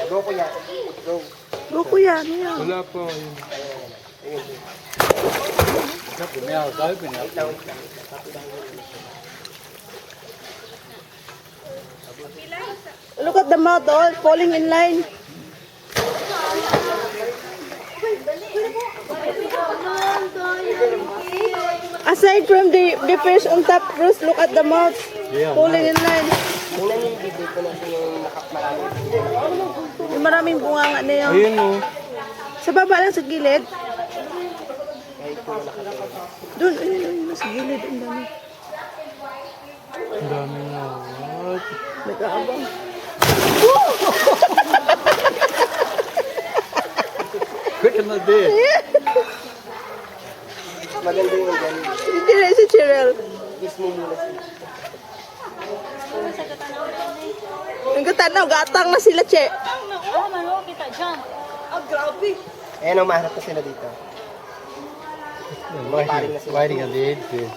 Go kuya. Go. Go kuya, ano yan? Wala pa. Look at the mouth, all falling in line. Aside from the fish on top, Bruce, look at the mouth. Falling in line. Tingnan niyo yung video ko natin yung marami. Yung maraming bunganga na yun. Ayun o. Sa baba lang sa gilid. Doon, ayun, sa gilid. Ang dami. Ang dami na. What? Nag-aabang. Quick na din. Maganda yung ganun. Hindi na si Cheryl. Kiss mo muna siya. Ang katanaw, gatang na sila, Che. Ayan o, maharap na sila dito. Why are you? Why are you?